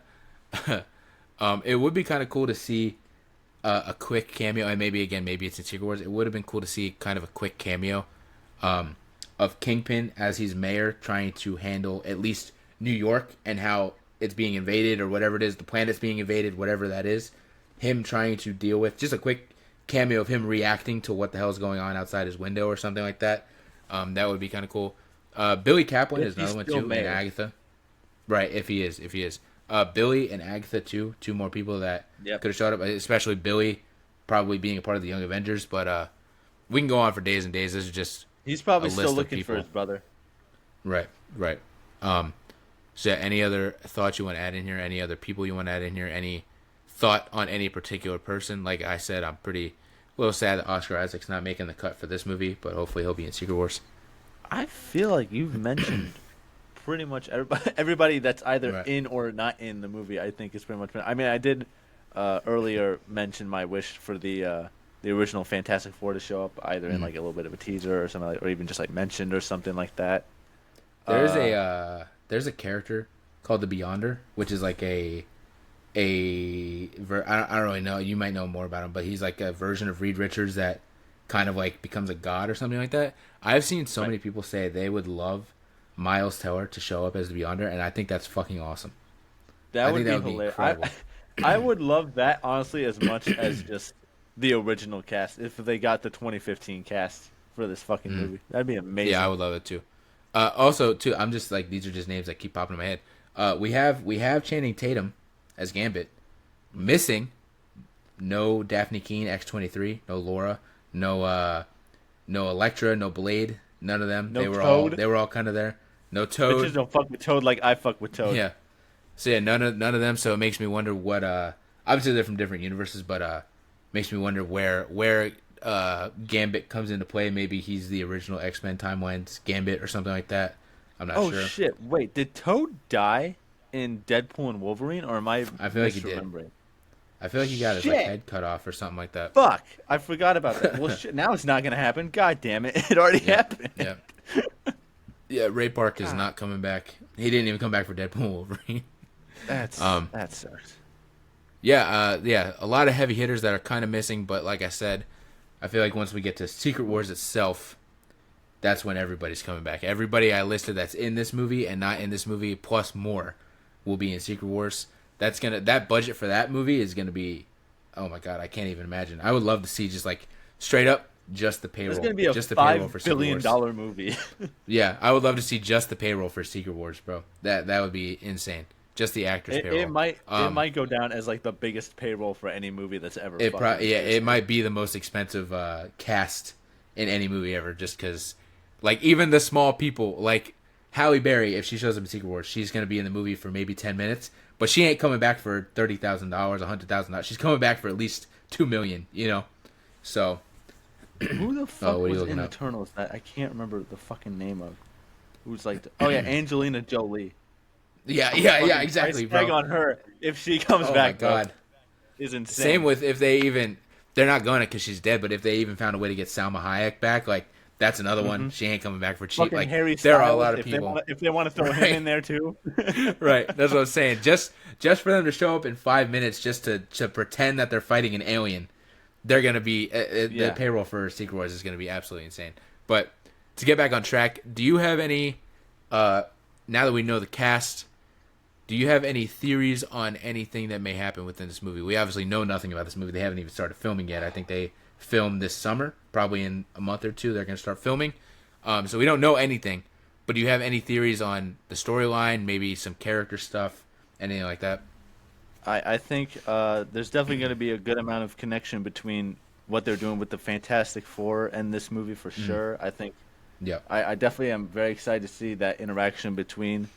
It would be kind of cool to see a quick cameo, and maybe it's in Secret Wars. It would have been cool to see kind of a quick cameo of Kingpin as he's mayor, trying to handle at least New York and how it's being invaded or whatever it is, the planet's being invaded, whatever that is. Him trying to deal with just a quick cameo of him reacting to what the hell is going on outside his window or something like that. That would be kind of cool. Billy Kaplan is another one too, and Agatha. Right, if he is. Billy and Agatha too, two more people that could have showed up, especially Billy probably being a part of the Young Avengers, but we can go on for days and days. This is just he's probably still looking for his brother. Right. So any other thoughts you want to add in here? Any other people you want to add in here? Any thought on any particular person? Like I said, I'm a little sad that Oscar Isaac's not making the cut for this movie, but hopefully he'll be in Secret Wars. I feel like you've mentioned pretty much everybody that's either in or not in the movie. I think is pretty much. I mean, I did earlier mention my wish for the original Fantastic Four to show up, either in like a little bit of a teaser or something, or even just like mentioned or something like that. There's a character called the Beyonder, which is like I don't really know. You might know more about him, but he's like a version of Reed Richards that kind of like becomes a god or something like that. I've seen so many people say they would love Miles Teller to show up as the Beyonder, and I think that's fucking awesome. That would be hilarious. I would love that, honestly, as much as just the original cast. If they got the 2015 cast for this fucking movie, that'd be amazing. Yeah, I would love it too. Also, too, I'm just like, these are just names that keep popping in my head. We have Channing Tatum as Gambit. Missing, no Daphne Keane X-23, no Laura, no Elektra, no Blade, none of them. No they were all kind of there. No Toad. Bitches don't fuck with Toad like I fuck with Toad. Yeah. So yeah, none of them. So it makes me wonder what. Obviously they're from different universes, but makes me wonder where Gambit comes into play. Maybe he's the original X-Men timeline's Gambit or something like that. I'm not sure. Oh shit! Wait, did Toad die in Deadpool and Wolverine, or am I feel like he did. I feel like he got his like head cut off or something like that. Fuck! I forgot about that. Well, shit, now it's not gonna happen. God damn it! It already happened. Yeah. Yeah, Ray Park is not coming back. He didn't even come back for Deadpool and Wolverine. That sucks. Yeah, a lot of heavy hitters that are kind of missing, but like I said, I feel like once we get to Secret Wars itself, that's when everybody's coming back. Everybody I listed that's in this movie and not in this movie, plus more, will be in Secret Wars. That budget for that movie is gonna be, oh my god, I can't even imagine. I would love to see just like straight up just the payroll. It's gonna be a just the payroll for $5 billion movie. Yeah, I would love to see just the payroll for Secret Wars, bro. That would be insane. Just the actors' payroll. It might go down as like the biggest payroll for any movie that's ever. It might be the most expensive cast in any movie ever, just because, like, even the small people, like Halle Berry, if she shows up in Secret Wars, she's gonna be in the movie for maybe 10 minutes, but she ain't coming back for $30,000, $100,000. She's coming back for at least $2 million, you know. So, who the fuck was in Eternals that I can't remember the fucking name of? Who's like, Angelina Jolie. Yeah, exactly, bro. On her if she comes back. Oh my god, is insane. Same with if they're not going to because she's dead. But if they even found a way to get Salma Hayek back, like that's another one. She ain't coming back for cheap. Fucking like Harry there Styles, are a lot of people if they want to throw him in there too. Right, that's what I'm saying. Just for them to show up in 5 minutes, just to pretend that they're fighting an alien, they're gonna be the payroll for Secret Wars is gonna be absolutely insane. But to get back on track, do you have any? Now that we know the cast. Do you have any theories on anything that may happen within this movie? We obviously know nothing about this movie. They haven't even started filming yet. I think they film this summer. Probably in a month or two, they're going to start filming. So we don't know anything. But do you have any theories on the storyline, maybe some character stuff, anything like that? I think there's definitely going to be a good amount of connection between what they're doing with the Fantastic Four and this movie for sure. I think. Yeah. I definitely am very excited to see that interaction between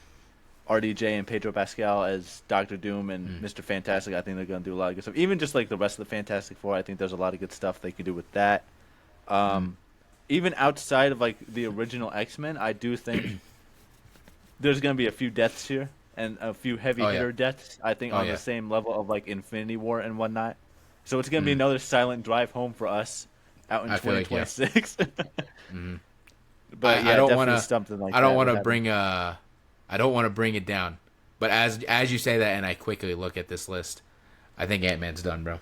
RDJ and Pedro Pascal as Doctor Doom and Mr. Fantastic. I think they're going to do a lot of good stuff. Even just like the rest of the Fantastic Four, I think there's a lot of good stuff they could do with that. Even outside of like the original X-Men, I do think there's going to be a few deaths here and a few heavy hitter deaths. I think on the same level of like Infinity War and whatnot. So it's going to be another silent drive home for us out in 2026. But I don't want to. Something like I don't want to bring I don't want to bring it down, but as you say that, and I quickly look at this list, I think Ant-Man's done, bro.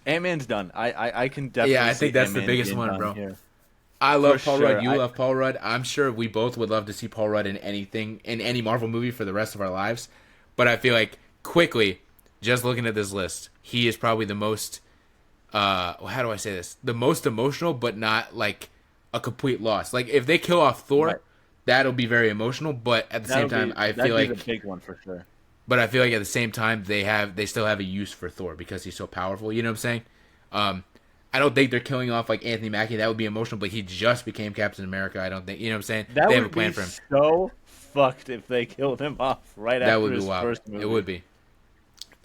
Ant-Man's done. I can definitely. Yeah, I think that's the biggest one, bro. Here. I love Paul Rudd. You love Paul Rudd. I'm sure we both would love to see Paul Rudd in any Marvel movie for the rest of our lives. But I feel like quickly, just looking at this list, he is probably the most. How do I say this? The most emotional, but not like a complete loss. Like if they kill off Thor. Right. That'll be very emotional, but at the same time, I feel like that'd be the big one for sure. But I feel like at the same time, they still have a use for Thor because he's so powerful. You know what I'm saying? I don't think they're killing off like Anthony Mackie. That would be emotional, but he just became Captain America. I don't think you know what I'm saying. They have a plan for him. So fucked if they killed him off right after his first movie. It would be.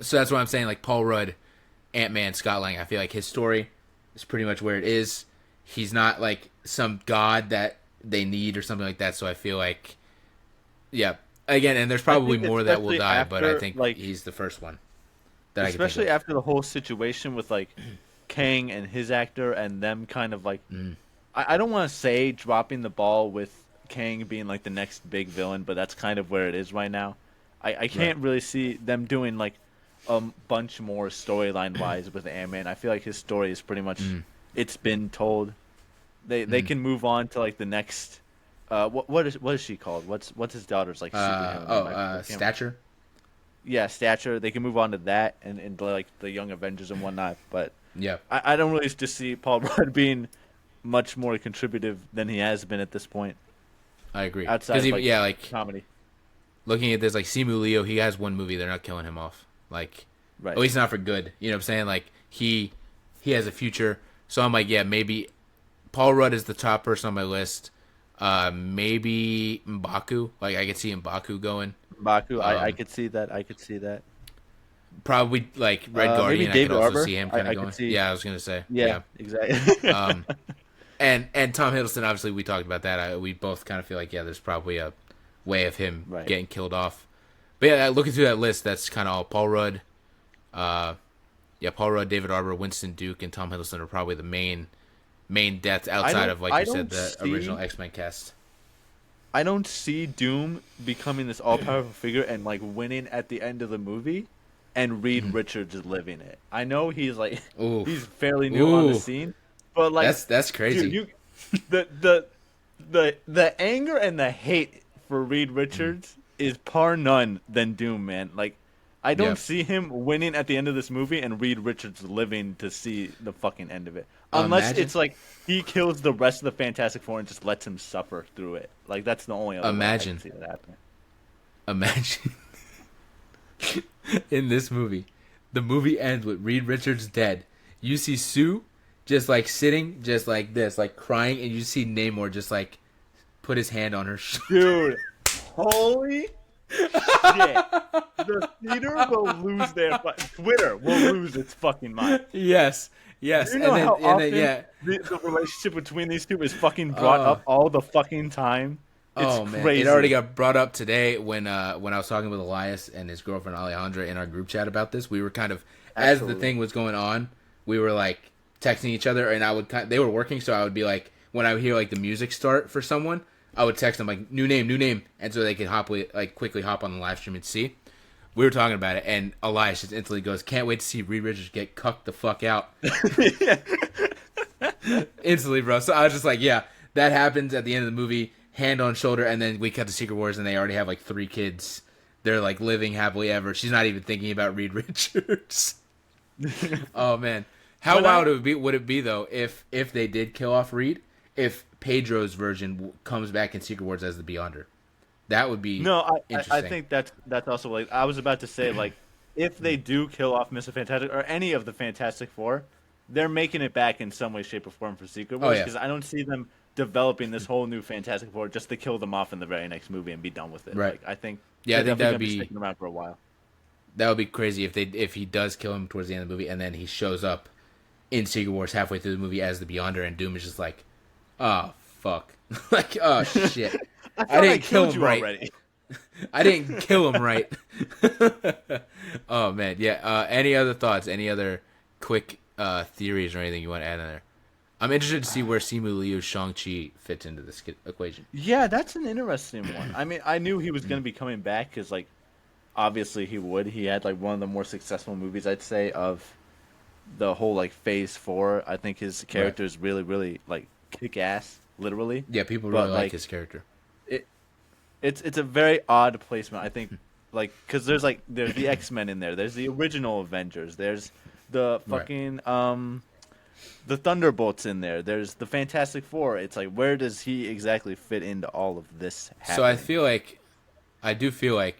So that's what I'm saying. Like Paul Rudd, Ant-Man, Scott Lang. I feel like his story is pretty much where it is. He's not like some god that they need or something like that, so I feel like again, and there's probably more that will die, but I think like, he's the first one that especially after the whole situation with like Kang and his actor and them kind of like I don't want to say dropping the ball with Kang being like the next big villain, but that's kind of where it is right now. I can't really see them doing like a bunch more storyline wise with Ant-Man. I feel like his story is pretty much it's been told. They can move on to like the next. What is she called? What's his daughter's like? Stature. Yeah, Stature. They can move on to that and like the Young Avengers and whatnot. But I don't really just see Paul Rudd being much more contributive than he has been at this point. I agree. Outside of like comedy. Looking at this, like Simu Liu, he has one movie. They're not killing him off. Like at least not for good. You know what I'm saying? Like he has a future. So I'm like, maybe. Paul Rudd is the top person on my list. Maybe M'Baku. Like I could see M'Baku going. M'Baku, I could see that. I could see that. Probably like Red Guardian. Maybe David I could also Arbor. see him kind of going. Yeah, I was gonna say. Yeah. Exactly. And Tom Hiddleston. Obviously, we talked about that. We both kind of feel like there's probably a way of him getting killed off. But looking through that list, that's kind of all Paul Rudd. yeah, Paul Rudd, David Arbor, Winston Duke, and Tom Hiddleston are probably the main deaths outside of, like you said, the original X-Men cast. I don't see Doom becoming this all-powerful figure and like winning at the end of the movie, and Reed Richards is living it. I know he's like he's fairly new on the scene, but like that's crazy. Dude, the anger and the hate for Reed Richards is par none than Doom, man. Like I don't see him winning at the end of this movie and Reed Richards living to see the fucking end of it. Unless it's like he kills the rest of the Fantastic Four and just lets him suffer through it. Like that's the only other way I can see that happening. Imagine in this movie, the movie ends with Reed Richards dead. You see Sue just like sitting, just like this, like crying, and you see Namor just like put his hand on her shoulder. Dude, holy shit! The theater will lose their Twitter will lose its fucking mind. Yes. You know how often the relationship between these two is fucking brought up all the fucking time? It's crazy. It already got brought up today when I was talking with Elias and his girlfriend Alejandra in our group chat about this. We were kind of, as the thing was going on, we were like texting each other, and they were working, so I would be like, when I would hear like the music start for someone, I would text them like new name, and so they could quickly hop on the live stream and see. We were talking about it, and Elias just instantly goes, "Can't wait to see Reed Richards get cucked the fuck out." Instantly, bro. So I was just like, yeah, that happens at the end of the movie, hand on shoulder, and then we cut to Secret Wars, and they already have like 3 kids. They're like living happily ever. She's not even thinking about Reed Richards. Oh man, how wild would it be though if they did kill off Reed? If Pedro's version comes back in Secret Wars as the Beyonder? That would be interesting. I think that's also like I was about to say, like if they do kill off Mr. Fantastic or any of the Fantastic Four, they're making it back in some way, shape, or form for Secret Wars because I don't see them developing this whole new Fantastic Four just to kill them off in the very next movie and be done with it. Right. Like, I think that would be sticking around for a while. That would be crazy if he does kill him towards the end of the movie and then he shows up in Secret Wars halfway through the movie as the Beyonder and Doom is just like, oh fuck, like oh shit. I didn't kill him right. Already. I didn't kill him right. Oh man, yeah. Any other thoughts? Any other quick theories or anything you want to add in there? I'm interested to see where Simu Liu's Shang-Chi fits into this equation. Yeah, that's an interesting one. I mean, I knew he was going to be coming back because, like, obviously he would. He had like one of the more successful movies, I'd say, of the whole like Phase 4. I think his character is really, really like kick ass, literally. Yeah, people really like his character. It's a very odd placement, I think, like because there's the X-Men in there. There's the original Avengers. There's the fucking the Thunderbolts in there. There's the Fantastic Four. It's like where does he exactly fit into all of this happening? So I do feel like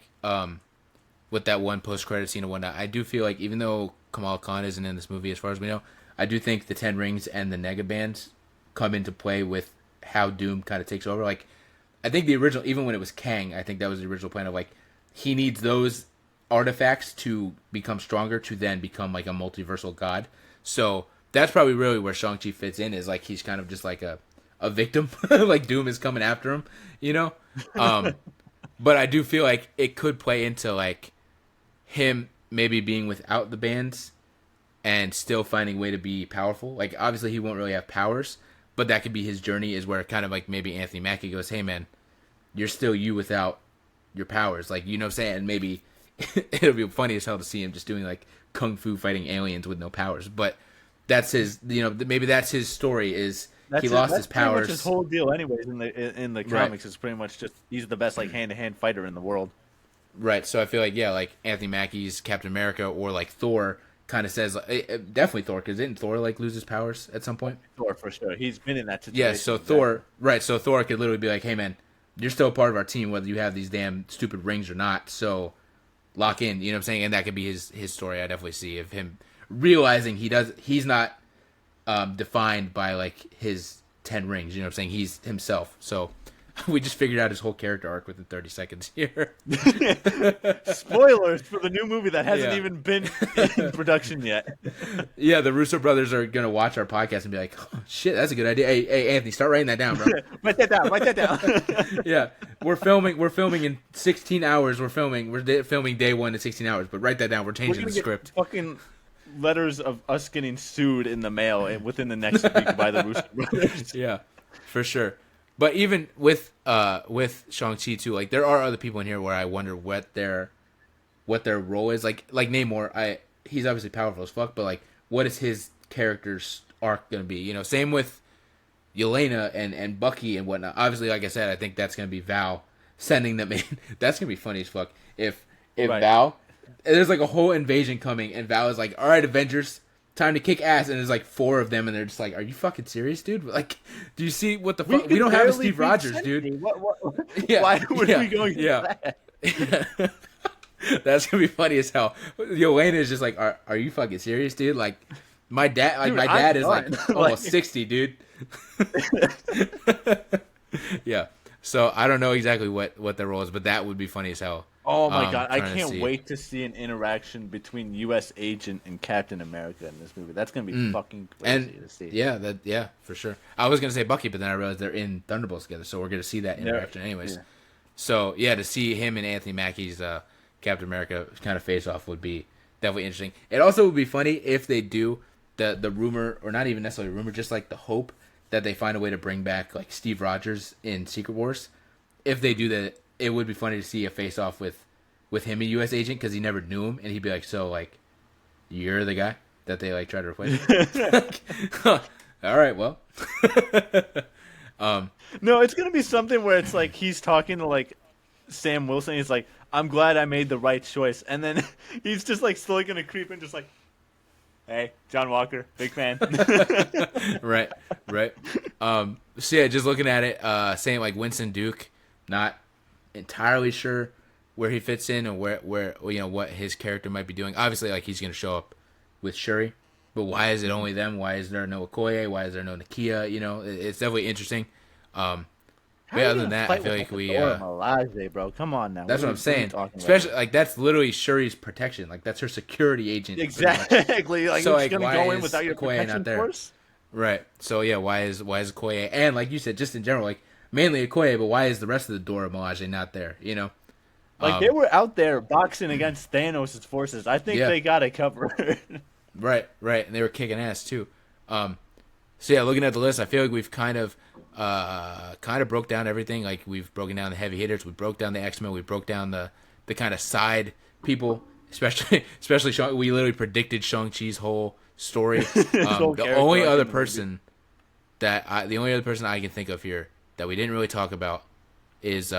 with that one post-credit scene and whatnot, I do feel like even though Kamal Khan isn't in this movie as far as we know, I do think the 10 Rings and the Nega Bands come into play with how Doom kind of takes over. Like, I think the original, even when it was Kang, I think that was the original plan of like, he needs those artifacts to become stronger to then become like a multiversal god. So that's probably really where Shang-Chi fits in, is like he's kind of just like a victim. Like Doom is coming after him, you know? But I do feel like it could play into like him maybe being without the bands and still finding a way to be powerful. Like obviously he won't really have powers, but that could be his journey, is where kind of like maybe Anthony Mackie goes, hey man, you're still you without your powers. Like, you know what I'm saying? And maybe it'll be funny as hell to see him just doing like kung fu fighting aliens with no powers. But that's his, you know, maybe that's his story, is he lost his powers. That's his whole deal anyways in the comics. Is pretty much just he's the best like hand-to-hand fighter in the world. Right. So I feel like, yeah, like Anthony Mackie's Captain America or like Thor kind of says, definitely Thor, because didn't Thor like lose his powers at some point? Thor for sure. He's been in that situation. Yeah, so Thor, right? So Thor could literally be like, "Hey man, you're still a part of our team, whether you have these damn stupid rings or not. So lock in." You know what I'm saying? And that could be his story. I definitely see of him realizing he's not defined by like his 10 rings. You know what I'm saying? He's himself. So we just figured out his whole character arc within 30 seconds here. Spoilers for the new movie that hasn't even been in production yet. Yeah, the Russo brothers are going to watch our podcast and be like, oh, shit, that's a good idea. Hey, Anthony, start writing that down, bro. Write that down. Yeah, we're filming in 16 hours. We're filming day 1 in 16 hours, but write that down. We're changing the script. Fucking letters of us getting sued in the mail within the next week by the Russo brothers. Yeah, for sure. But even with Shang-Chi too, like there are other people in here where I wonder what their role is. Like Namor, he's obviously powerful as fuck, but like what is his character's arc gonna be? You know, same with Yelena and Bucky and whatnot. Obviously, like I said, I think that's gonna be Val sending them in. That's gonna be funny as fuck. If right. Val, there's like a whole invasion coming, and Val is like, "All right, Avengers, time to kick ass," and there's like 4 of them, and they're just like, "Are you fucking serious, dude? Like, do you see what the fuck? We don't have a Steve Rogers, dude. What? Yeah, why would we going to that? That's gonna be funny as hell. Yelena is just like, "Are you fucking serious, dude? Like, my dad, dude, my dad is like almost 60, dude." Yeah. So I don't know exactly what their role is, but that would be funny as hell. Oh my god, I can't wait to see an interaction between U.S. Agent and Captain America in this movie. That's gonna be fucking crazy to see. Yeah, for sure. I was gonna say Bucky, but then I realized they're in Thunderbolts together, so we're gonna see that interaction anyways. Yeah. So yeah, to see him and Anthony Mackie's Captain America kind of face off would be definitely interesting. It also would be funny if they do the rumor, or not even necessarily rumor, just like the hope that they find a way to bring back like Steve Rogers in Secret Wars. If they do that, it would be funny to see a face off with him and U.S. Agent, because he never knew him, and he'd be like, "So like, you're the guy that they like try to replace?" All right, well. No, it's gonna be something where it's like he's talking to like Sam Wilson. He's like, "I'm glad I made the right choice," and then he's just like slowly gonna creep in, just like, "Hey, John Walker, big fan." Right. So yeah, just looking at it, saying like Winston Duke, not entirely sure where he fits in or where you know what his character might be doing. Obviously, like he's gonna show up with Shuri, but why is it only them? Why is there no Okoye? Why is there no Nakia? You know, it's definitely interesting. But other than that, I feel like we Malaje, bro. Come on now. That's what I'm saying. Especially like that's literally Shuri's protection. Like that's her security agent. Exactly. Like so you're like, gonna go in without your Okoye protection force. Right. So yeah, why is Okoye, and like you said, just in general, like mainly Okoye, but why is the rest of the Dora Milaje not there? You know. Like they were out there boxing against Thanos' forces. I think they got it covered. Right, and they were kicking ass too. So yeah, looking at the list, I feel like we've kind of broke down everything. Like we've broken down the heavy hitters, we broke down the X-Men, we broke down the kind of side people, especially Shang. We literally predicted Shang-Chi's whole story. The only other person I can think of here that we didn't really talk about is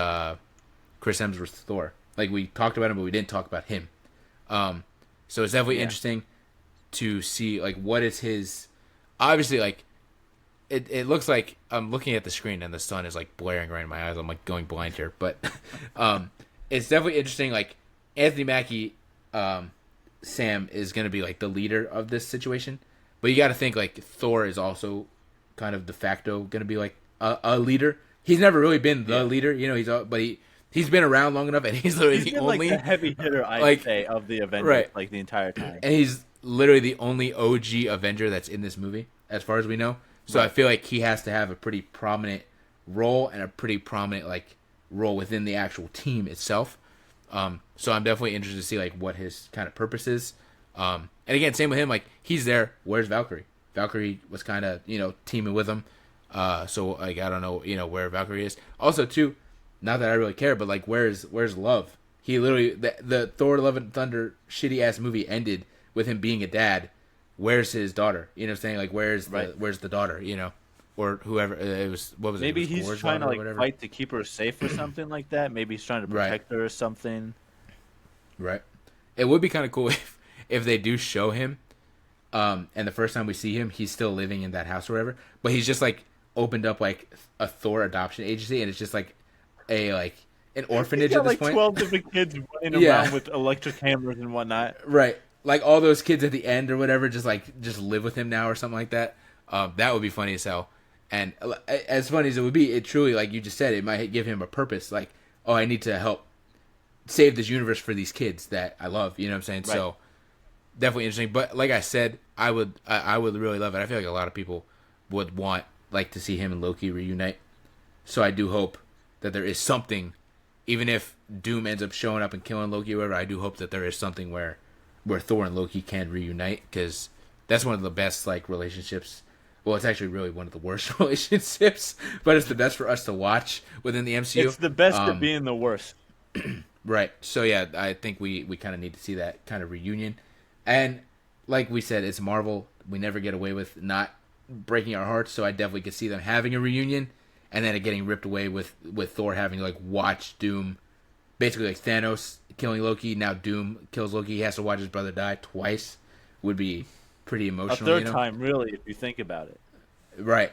Chris Hemsworth's Thor. Like we talked about him, but we didn't talk about him. So it's definitely interesting to see like what is his. Obviously, like it looks like I'm looking at the screen and the sun is like blaring right in my eyes. I'm like going blind here, but it's definitely interesting. Like Anthony Mackie, Sam is gonna be like the leader of this situation, but you got to think like Thor is also kind of de facto gonna be like a leader. He's never really been the leader, you know. He's been around long enough, and he's literally the only like the heavy hitter, I'd say, of the Avengers, like the entire time. And he's literally the only OG Avenger that's in this movie, as far as we know. So I feel like he has to have a pretty prominent role and a pretty prominent like role within the actual team itself. So I'm definitely interested to see like what his kind of purpose is. And again, same with him. Like he's there. Where's Valkyrie? Valkyrie was kind of teaming with him. So like I don't know where Valkyrie is. Also too. Not that I really care, but like, where's Love? He literally the Thor: Love and Thunder shitty ass movie ended with him being a dad. Where's his daughter? You know what I'm saying? Like, where's the daughter? Or whoever it was. What was it? Maybe it was he's Gor's trying to like fight to keep her safe or something like that. Maybe he's trying to protect her or something. Right. It would be kind of cool if they do show him, and the first time we see him, he's still living in that house or whatever, but he's just like opened up like a Thor adoption agency, and it's just like an orphanage at this point. 12 different kids running around with electric hammers and whatnot. Right. Like all those kids at the end or whatever just live with him now or something like that. That would be funny as hell. And as funny as it would be, it truly, like you just said, it might give him a purpose. Like, oh, I need to help save this universe for these kids that I love. You know what I'm saying? Right. So definitely interesting. But like I said, I would really love it. I feel like a lot of people would want to see him and Loki reunite. So I do hope that there is something, even if Doom ends up showing up and killing Loki or whatever, I do hope that there is something where where Thor and Loki can reunite, because that's one of the best like relationships. Well, it's actually really one of the worst relationships, but it's the best for us to watch within the MCU. It's the best at being the worst. Right. So yeah, I think we kind of need to see that kind of reunion. And like we said, it's Marvel. We never get away with not breaking our hearts, so I definitely could see them having a reunion, and then it getting ripped away with Thor having to like watch Doom, basically like Thanos killing Loki. Now Doom kills Loki. He has to watch his brother die twice. Would be pretty emotional. A third time, really, if you think about it. Right.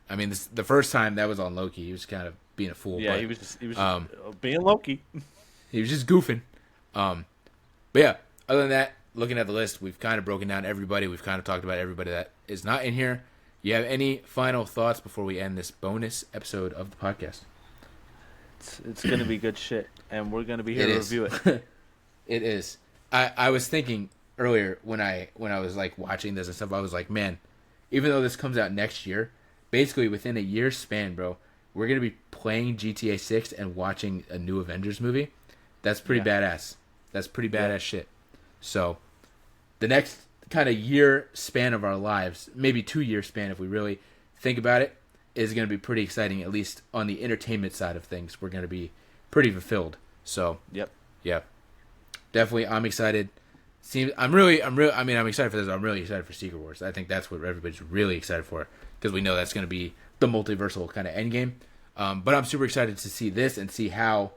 I mean, the first time that was on Loki. He was kind of being a fool. Yeah, but, he was just being Loki. He was just goofing. But yeah, other than that, looking at the list, we've kind of broken down everybody. We've kind of talked about everybody that is not in here. You have any final thoughts before we end this bonus episode of the podcast? It's going to be good shit, and we're going to be here to review it. It is. I was thinking earlier when I was like watching this and stuff, I was like, man, even though this comes out next year, basically within a year's span, bro, we're going to be playing GTA 6 and watching a new Avengers movie. That's pretty badass. That's pretty badass shit. So, the next kind of year span of our lives, maybe 2-year span if we really think about it, is going to be pretty exciting, at least on the entertainment side of things. We're going to be pretty fulfilled. So, yeah. Definitely, I'm excited. I'm excited for this. I'm really excited for Secret Wars. I think that's what everybody's really excited for, because we know that's going to be the multiversal kind of endgame. But I'm super excited to see this and see how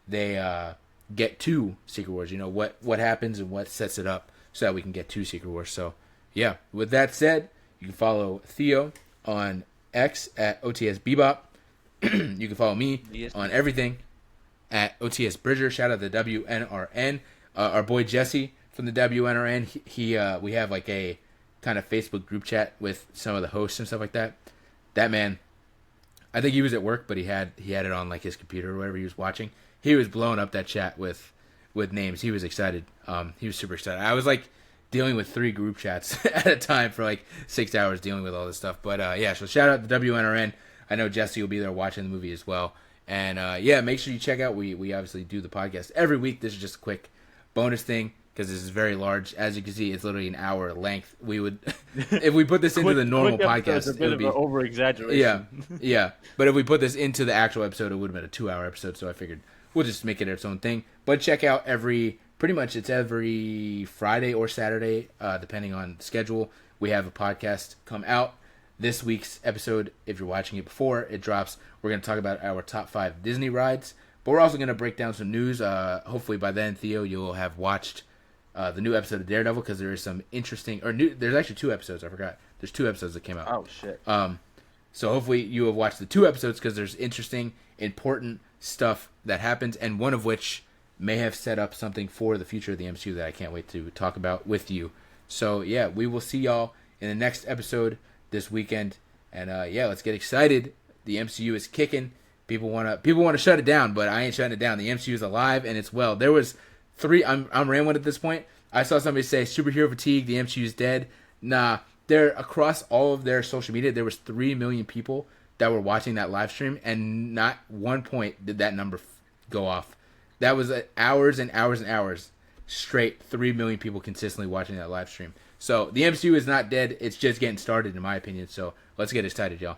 they get to Secret Wars. You know, what happens and what sets it up so that we can get to Secret Wars. So, yeah. With that said, you can follow Theo on X at OTS Bebop. You can follow me on everything at OTS Bridger. Shout out to WNRN. Our boy Jesse from the WNRN. We have like a kind of Facebook group chat with some of the hosts and stuff like that. That man, I think he was at work, but he had it on like his computer or whatever he was watching. He was blowing up that chat with names. He was excited. He was super excited. I was like dealing with 3 group chats at a time for like 6 hours dealing with all this stuff. But yeah, so shout out to WNRN. I know Jesse will be there watching the movie as well. And yeah, make sure you check out. We obviously do the podcast every week. This is just a quick bonus thing, because this is very large. As you can see, it's literally an hour length. We would, if we put this into the normal podcast, it would be over exaggeration. Yeah. But if we put this into the actual episode, it would have been a 2-hour episode. So I figured we'll just make it its own thing. But check out it's every Friday or Saturday, depending on the schedule. We have a podcast come out. This week's episode, if you're watching it before it drops, we're going to talk about our top 5 Disney rides. But we're also going to break down some news. Hopefully by then, Theo, you'll have watched the new episode of Daredevil, because there is some interesting, there's actually 2 episodes. I forgot. There's 2 episodes that came out. Oh shit. So hopefully you have watched the 2 episodes, because there's interesting, important stuff that happens, and one of which may have set up something for the future of the MCU that I can't wait to talk about with you. So yeah, we will see y'all in the next episode this weekend, and yeah, let's get excited. The MCU is kicking. People want to shut it down, but I ain't shutting it down. The MCU is alive and it's well. There was 3. I'm rambling at this point. I saw somebody say superhero fatigue. The MCU is dead. Nah, they're across all of their social media. There was 3 million people that were watching that live stream, and not one point did that number go off. That was hours and hours and hours straight. 3 million people consistently watching that live stream. So the MCU is not dead. It's just getting started, in my opinion. So let's get excited, y'all.